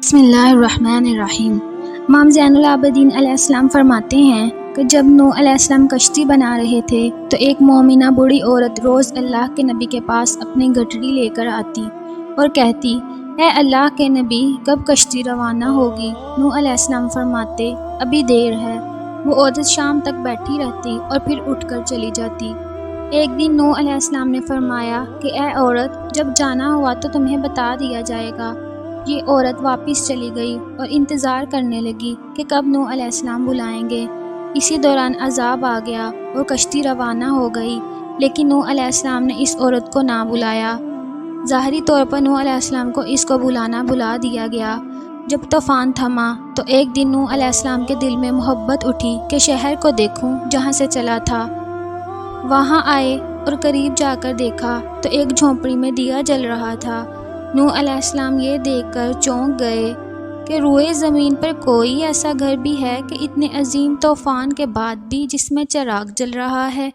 بسم اللہ الرحمن الرحیم۔ امام زین العابدین علیہ السلام فرماتے ہیں کہ جب نوح علیہ السلام کشتی بنا رہے تھے تو ایک مومنہ بوڑھی عورت روز اللہ کے نبی کے پاس اپنی گٹھڑی لے کر آتی اور کہتی، اے اللہ کے نبی، کب کشتی روانہ ہوگی؟ نوح علیہ السلام فرماتے، ابھی دیر ہے۔ وہ عورت شام تک بیٹھی رہتی اور پھر اٹھ کر چلی جاتی۔ ایک دن نوح علیہ السلام نے فرمایا کہ اے عورت، جب جانا ہوا تو تمہیں بتا دیا جائے گا۔ یہ عورت واپس چلی گئی اور انتظار کرنے لگی کہ کب نوح علیہ السلام بلائیں گے۔ اسی دوران عذاب آ گیا اور کشتی روانہ ہو گئی، لیکن نوح علیہ السلام نے اس عورت کو نہ بلایا۔ ظاہری طور پر نوح علیہ السلام کو اس کو بلانا بلا دیا گیا۔ جب طوفان تھما تو ایک دن نوح علیہ السلام کے دل میں محبت اٹھی کہ شہر کو دیکھوں جہاں سے چلا تھا۔ وہاں آئے اور قریب جا کر دیکھا تو ایک جھونپڑی میں دیا جل رہا تھا۔ نوح علیہ السلام یہ دیکھ کر چونک گئے کہ روئے زمین پر کوئی ایسا گھر بھی ہے کہ اتنے عظیم طوفان کے بعد بھی جس میں چراغ جل رہا ہے۔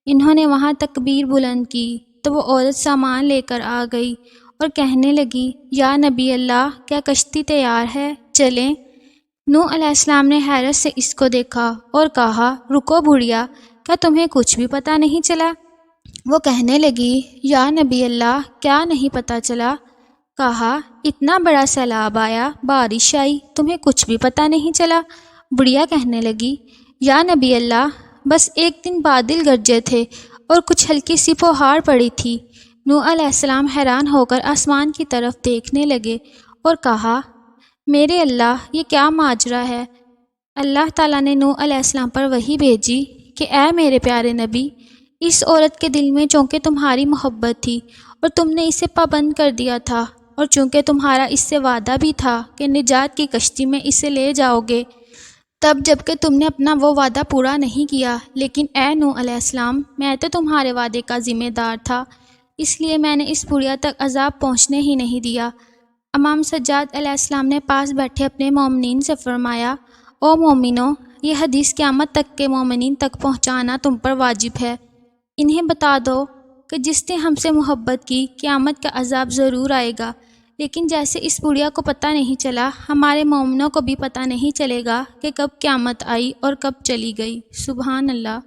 انہوں نے وہاں تکبیر بلند کی تو وہ عورت سامان لے کر آ گئی اور کہنے لگی، یا نبی اللہ، کیا کشتی تیار ہے؟ چلیں۔ نوح علیہ السلام نے حیرت سے اس کو دیکھا اور کہا، رکو بڑھیا، کیا تمہیں کچھ بھی پتہ نہیں چلا؟ وہ کہنے لگی، یا نبی اللہ، کیا نہیں پتہ چلا؟ کہا، اتنا بڑا سیلاب آیا، بارش آئی، تمہیں کچھ بھی پتہ نہیں چلا؟ بڑھیا کہنے لگی، یا نبی اللہ، بس ایک دن بادل گرجے تھے اور کچھ ہلکی سی پھوہار پڑی تھی۔ نوح علیہ السلام حیران ہو کر آسمان کی طرف دیکھنے لگے اور کہا، میرے اللہ، یہ کیا ماجرا ہے؟ اللہ تعالیٰ نے نوح علیہ السلام پر وحی بھیجی کہ اے میرے پیارے نبی، اس عورت کے دل میں چونکہ تمہاری محبت تھی اور تم نے اسے پابند کر دیا تھا، اور چونکہ تمہارا اس سے وعدہ بھی تھا کہ نجات کی کشتی میں اسے لے جاؤ گے، تب جب کہ تم نے اپنا وہ وعدہ پورا نہیں کیا، لیکن اے نوح علیہ السلام، میں تو تمہارے وعدے کا ذمہ دار تھا، اس لیے میں نے اس بڑھیا تک عذاب پہنچنے ہی نہیں دیا۔ امام سجاد علیہ السلام نے پاس بیٹھے اپنے مومنین سے فرمایا، او مومنو، یہ حدیث قیامت تک کے مومنین تک پہنچانا تم پر واجب ہے۔ انہیں بتا دو کہ جس نے ہم سے محبت کی، قیامت کا عذاب ضرور آئے گا، لیکن جیسے اس بڑھیا کو پتہ نہیں چلا، ہمارے مومنوں کو بھی پتہ نہیں چلے گا کہ کب قیامت آئی اور کب چلی گئی۔ سبحان اللہ۔